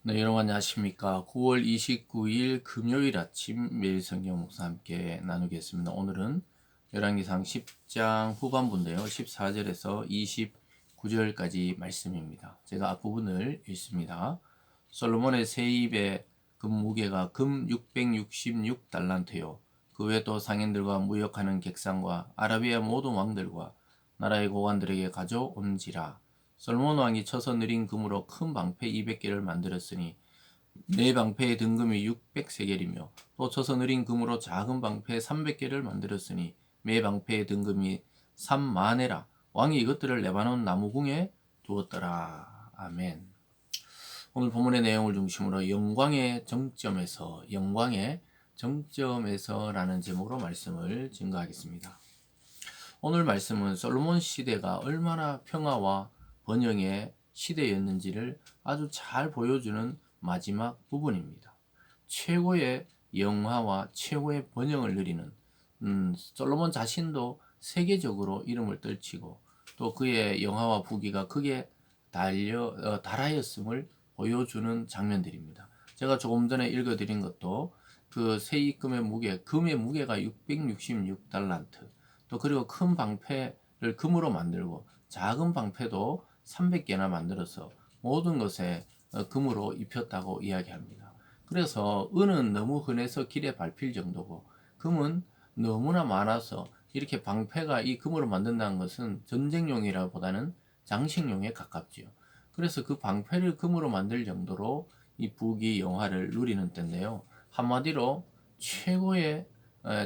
네, 여러분 안녕하십니까. 9월 29일 금요일 아침 매일 성경 목사 함께 나누겠습니다. 오늘은 열왕기상 10장 후반부인데요. 14절에서 29절까지 말씀입니다. 제가 앞부분을 읽습니다. 솔로몬의 새 입의 금 무게가 금 666달란트요. 그 외에도 상인들과 무역하는 객상과 아라비아 모든 왕들과 나라의 고관들에게 가져온지라. 솔로몬 왕이 쳐서 느린 금으로 큰 방패 200개를 만들었으니 네 방패의 등금이 600세겔이며 또 쳐서 느린 금으로 작은 방패 300개를 만들었으니 매 방패의 등금이 3만에라. 왕이 이것들을 레바논 나무궁에 두었더라. 아멘. 오늘 본문의 내용을 중심으로 영광의 정점에서라는 제목으로 말씀을 증거하겠습니다. 오늘 말씀은 솔로몬 시대가 얼마나 평화와 번영의 시대였는지를 아주 잘 보여주는 마지막 부분입니다. 최고의 영화와 최고의 번영을 누리는 솔로몬 자신도 세계적으로 이름을 떨치고 또 그의 영화와 부귀가 크게 달하였음을 보여주는 장면들입니다. 제가 조금 전에 읽어드린 것도 그 세입금의 금의 무게가 666달란트, 또 그리고 큰 방패를 금으로 만들고 작은 방패도 300개나 만들어서 모든 것에 금으로 입혔다고 이야기합니다. 그래서 은은 너무 흔해서 길에 밟힐 정도고 금은 너무나 많아서 이렇게 방패가 이 금으로 만든다는 것은 전쟁용이라보다는 장식용에 가깝지요. 그래서 그 방패를 금으로 만들 정도로 이 부귀 영화를 누리는 때인데요. 한마디로 최고의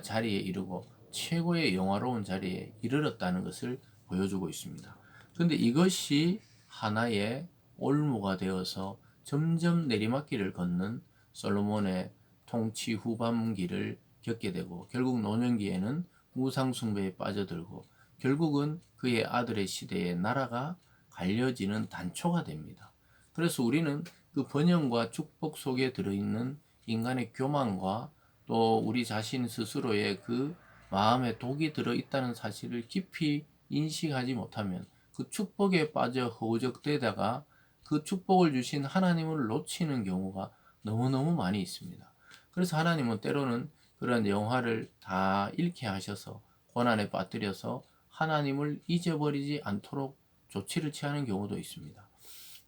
자리에 이르고 최고의 영화로운 자리에 이르렀다는 것을 보여주고 있습니다. 그런데 이것이 하나의 올무가 되어서 점점 내리막길을 걷는 솔로몬의 통치 후반기를 겪게 되고 결국 노년기에는 우상숭배에 빠져들고 결국은 그의 아들의 시대에 나라가 갈려지는 단초가 됩니다. 그래서 우리는 그 번영과 축복 속에 들어있는 인간의 교만과 또 우리 자신 스스로의 그 마음에 독이 들어있다는 사실을 깊이 인식하지 못하면 그 축복에 빠져 허우적대다가 그 축복을 주신 하나님을 놓치는 경우가 너무너무 많이 있습니다. 그래서 하나님은 때로는 그런 영화를 다 잃게 하셔서 고난에 빠뜨려서 하나님을 잊어버리지 않도록 조치를 취하는 경우도 있습니다.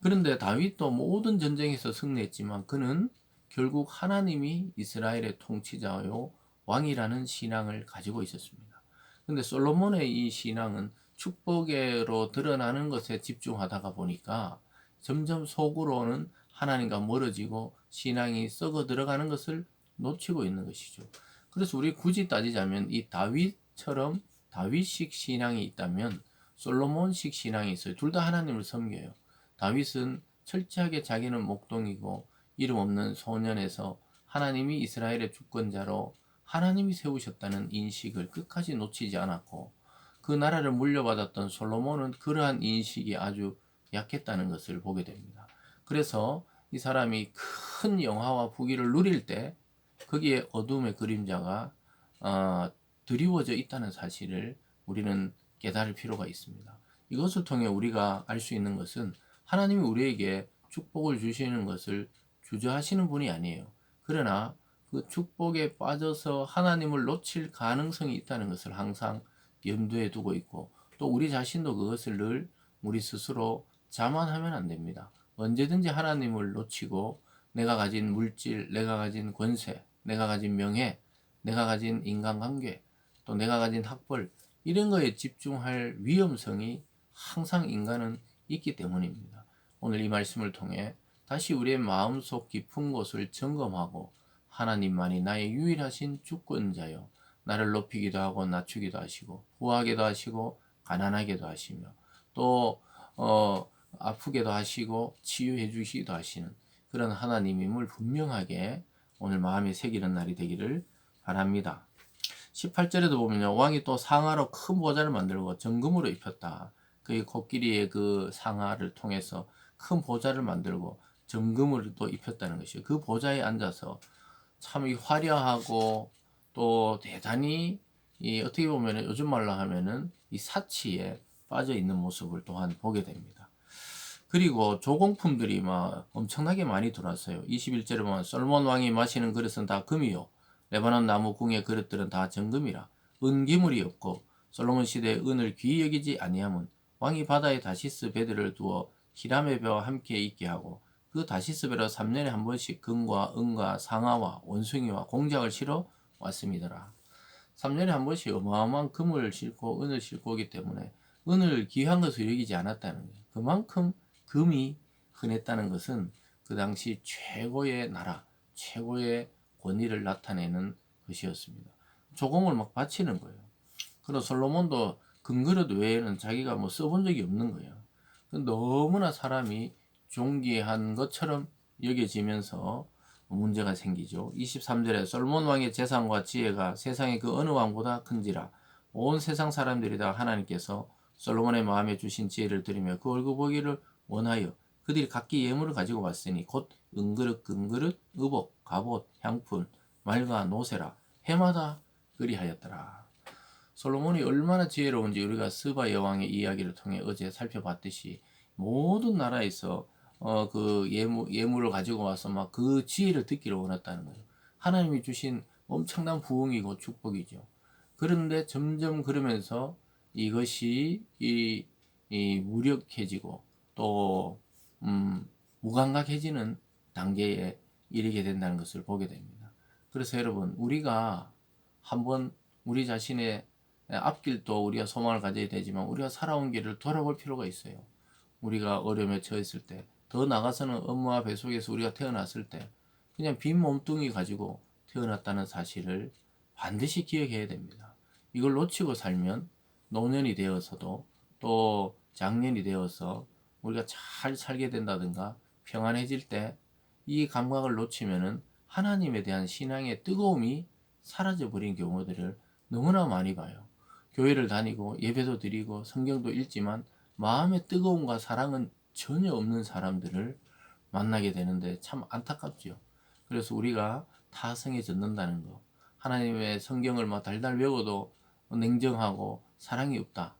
그런데 다윗도 모든 전쟁에서 승리했지만 그는 결국 하나님이 이스라엘의 통치자요 왕이라는 신앙을 가지고 있었습니다. 그런데 솔로몬의 이 신앙은 축복으로 드러나는 것에 집중하다가 보니까 점점 속으로는 하나님과 멀어지고 신앙이 썩어 들어가는 것을 놓치고 있는 것이죠. 그래서 우리 굳이 따지자면 이 다윗처럼 다윗식 신앙이 있다면 솔로몬식 신앙이 있어요. 둘 다 하나님을 섬겨요. 다윗은 철저하게 자기는 목동이고 이름 없는 소년에서 하나님이 이스라엘의 주권자로 하나님이 세우셨다는 인식을 끝까지 놓치지 않았고 그 나라를 물려받았던 솔로몬은 그러한 인식이 아주 약했다는 것을 보게 됩니다. 그래서 이 사람이 큰 영화와 부귀를 누릴 때 거기에 어둠의 그림자가 드리워져 있다는 사실을 우리는 깨달을 필요가 있습니다. 이것을 통해 우리가 알 수 있는 것은 하나님이 우리에게 축복을 주시는 것을 주저하시는 분이 아니에요. 그러나 그 축복에 빠져서 하나님을 놓칠 가능성이 있다는 것을 항상 염두에 두고 있고 또 우리 자신도 그것을 늘 우리 스스로 자만하면 안 됩니다. 언제든지 하나님을 놓치고 내가 가진 물질, 내가 가진 권세, 내가 가진 명예, 내가 가진 인간관계, 또 내가 가진 학벌 이런 거에 집중할 위험성이 항상 인간은 있기 때문입니다. 오늘 이 말씀을 통해 다시 우리의 마음속 깊은 곳을 점검하고 하나님만이 나의 유일하신 주권자요 나를 높이기도 하고 낮추기도 하시고 부하게도 하시고 가난하게도 하시며 또 아프게도 하시고 치유해 주시기도 하시는 그런 하나님임을 분명하게 오늘 마음에 새기는 날이 되기를 바랍니다. 18절에도 보면요. 왕이 또 상아로 큰 보좌를 만들고 정금으로 입혔다. 그 코끼리의 그 상아를 통해서 큰 보좌를 만들고 정금을 또 입혔다는 것이요. 그 보좌에 앉아서 참 화려하고 또 대단히 어떻게 보면 요즘 말로 하면은 이 사치에 빠져 있는 모습을 또한 보게 됩니다. 그리고 조공품들이 막 엄청나게 많이 들어왔어요. 21절에 보면 솔로몬 왕이 마시는 그릇은 다 금이요 레바논 나무 궁의 그릇들은 다 정금이라 은기물이 없고 솔로몬 시대에 은을 귀히 여기지 아니함은 왕이 바다에 다시스 배들을 두어 히람의 배와 함께 있게 하고 그 다시스 배로 3년에 한 번씩 금과 은과 상아와 원숭이와 공작을 실어 왔음이더라. 3년에 한 번씩 어마어마한 금을 싣고 은을 싣고 오기 때문에 은을 귀한 것으로 여기지 않았다는 거예요. 그만큼 금이 흔했다는 것은 그 당시 최고의 나라, 최고의 권위를 나타내는 것이었습니다. 조공을 막 바치는 거예요. 그리고 솔로몬도 금그릇 외에는 자기가 뭐 써본 적이 없는 거예요. 너무나 사람이 존귀한 것처럼 여겨지면서 문제가 생기죠. 23절에 솔몬 왕의 재산과 지혜가 세상의 그 어느 왕보다 큰지라 온 세상 사람들이 다 하나님께서 솔로몬의 마음에 주신 지혜를 들으며 그 얼굴 보기를 원하여 그들이 각기 예물을 가지고 왔으니 곧 은그릇, 금그릇, 의복, 갑옷, 향품, 말과 노새라 해마다 그리하였더라. 솔로몬이 얼마나 지혜로운지 우리가 스바 여왕의 이야기를 통해 어제 살펴봤듯이 모든 나라에서 그 예물을 가지고 와서 막 그 지혜를 듣기를 원했다는 거예요. 하나님이 주신 엄청난 부흥이고 축복이죠. 그런데 점점 그러면서 이것이 이 무력해지고 또 무감각해지는 단계에 이르게 된다는 것을 보게 됩니다. 그래서 여러분 우리가 한번 우리 자신의 앞길도 우리가 소망을 가져야 되지만 우리가 살아온 길을 돌아볼 필요가 있어요. 우리가 어려움에 처했을 때, 더 나가서는 엄마와 뱃속에서 우리가 태어났을 때 그냥 빈 몸뚱이 가지고 태어났다는 사실을 반드시 기억해야 됩니다. 이걸 놓치고 살면 노년이 되어서도 또 장년이 되어서 우리가 잘 살게 된다든가 평안해질 때 이 감각을 놓치면은 하나님에 대한 신앙의 뜨거움이 사라져 버린 경우들을 너무나 많이 봐요. 교회를 다니고 예배도 드리고 성경도 읽지만 마음의 뜨거움과 사랑은 전혀 없는 사람들을 만나게 되는데 참 안타깝죠. 그래서 우리가 타성에 젖는다는 거, 하나님의 성경을 막 달달 외워도 냉정하고 사랑이 없다.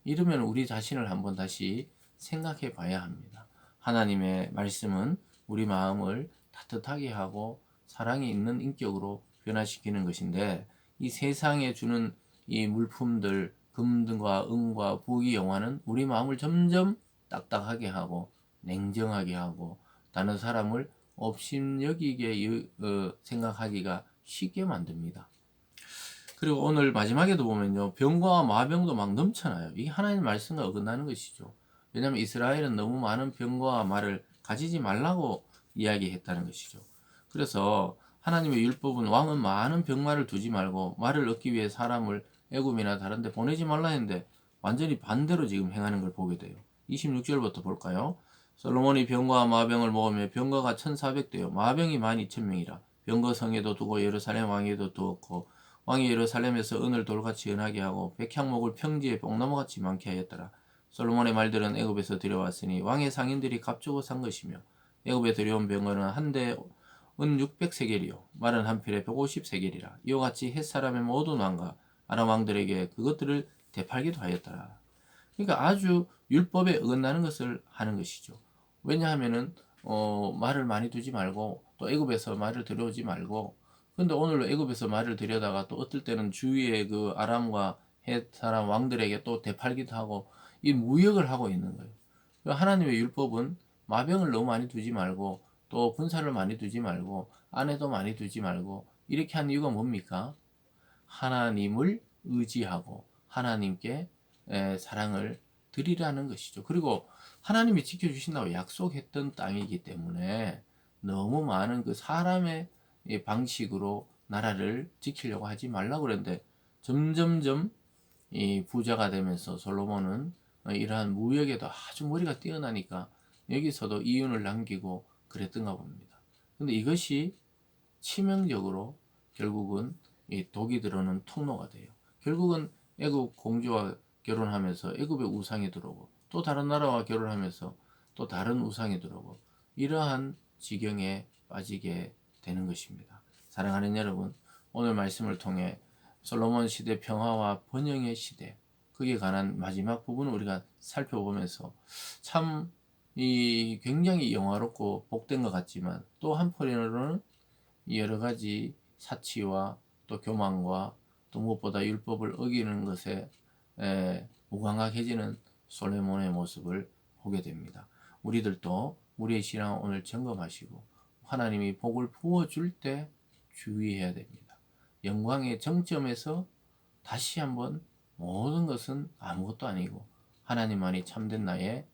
이러면 우리 자신을 한번 다시 생각해 봐야 합니다. 하나님의 말씀은 우리 마음을 따뜻하게 하고 사랑이 있는 인격으로 변화시키는 것인데 이 세상에 주는 이 물품들 금과 은과 부귀 영화는 우리 마음을 점점 딱딱하게 하고 냉정하게 하고 다른 사람을 업신여기게 생각하기가 쉽게 만듭니다. 그리고 오늘 마지막에도 보면요 병과 마병도 막 넘쳐나요. 이게 하나님 말씀과 어긋나는 것이죠. 왜냐하면 이스라엘은 너무 많은 병과 마를 가지지 말라고 이야기했다는 것이죠. 그래서 하나님의 율법은 왕은 많은 병마를 두지 말고 말을 얻기 위해 사람을 애굽이나 다른 데 보내지 말라 했는데 완전히 반대로 지금 행하는 걸 보게 돼요. 26절부터 볼까요? 솔로몬이 병과 마병을 모으며 병거가 1400대요 마병이 12000명이라 병거 성에도 두고 예루살렘 왕에도 두었고 왕이 예루살렘에서 은을 돌같이 은하게 하고 백향목을 평지에 뽕나무같이 많게 하였더라. 솔로몬의 말들은 애굽에서 들여왔으니 왕의 상인들이 값주고 산 것이며 애굽에 들여온 병거는 한 대 은 600세겔이요 말은 한 필에 150세겔이라 이와 같이 헷사람의 모든 왕과 아람 왕들에게 그것들을 되팔기도 하였더라. 그러니까 아주 율법에 어긋나는 것을 하는 것이죠. 왜냐하면은 말을 많이 두지 말고 또 애굽에서 말을 들여오지 말고 근데 오늘 애굽에서 말을 들여다가 또 어떨 때는 주위의 그 아람과 헷 사람 왕들에게 또 되팔기도 하고 이 무역을 하고 있는 거예요. 하나님의 율법은 마병을 너무 많이 두지 말고 또 군사를 많이 두지 말고 아내도 많이 두지 말고 이렇게 한 이유가 뭡니까? 하나님을 의지하고 하나님께 사랑을 드리라는 것이죠. 그리고 하나님이 지켜주신다고 약속했던 땅이기 때문에 너무 많은 그 사람의 방식으로 나라를 지키려고 하지 말라고 그랬는데 점점점 이 부자가 되면서 솔로몬은 이러한 무역에도 아주 머리가 뛰어나니까 여기서도 이윤을 남기고 그랬던가 봅니다. 근데 이것이 치명적으로 결국은 이 독이 들어오는 통로가 돼요. 결국은 애굽 공주와 결혼하면서 애굽의 우상이 들어오고 또 다른 나라와 결혼하면서 또 다른 우상이 들어오고 이러한 지경에 빠지게 되는 것입니다. 사랑하는 여러분, 오늘 말씀을 통해 솔로몬 시대 평화와 번영의 시대, 그에 관한 마지막 부분을 우리가 살펴보면서 참 이 굉장히 영화롭고 복된 것 같지만 또 한편으로는 여러 가지 사치와 또 교만과 또 무엇보다 율법을 어기는 것에 무감각해지는 솔로몬의 모습을 보게 됩니다. 우리들도 우리의 신앙을 오늘 점검하시고 하나님이 복을 부어줄 때 주의해야 됩니다. 영광의 정점에서 다시 한번 모든 것은 아무것도 아니고 하나님만이 참된 나의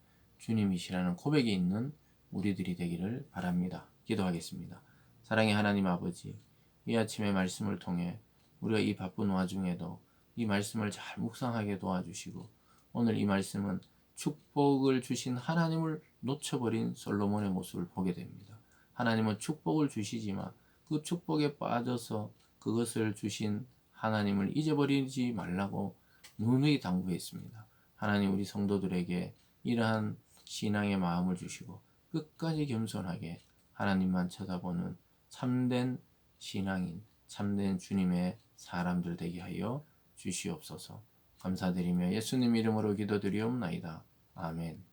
주님이시라는 고백이 있는 우리들이 되기를 바랍니다. 기도하겠습니다. 사랑의 하나님 아버지, 이 아침의 말씀을 통해 우리가 이 바쁜 와중에도 이 말씀을 잘 묵상하게 도와주시고 오늘 이 말씀은 축복을 주신 하나님을 놓쳐버린 솔로몬의 모습을 보게 됩니다. 하나님은 축복을 주시지만 그 축복에 빠져서 그것을 주신 하나님을 잊어버리지 말라고 누누이 당부했습니다. 하나님 우리 성도들에게 이러한 신앙의 마음을 주시고 끝까지 겸손하게 하나님만 쳐다보는 참된 신앙인, 참된 주님의 사람들 되게 하여 주시옵소서. 감사드리며 예수님 이름으로 기도드리옵나이다. 아멘.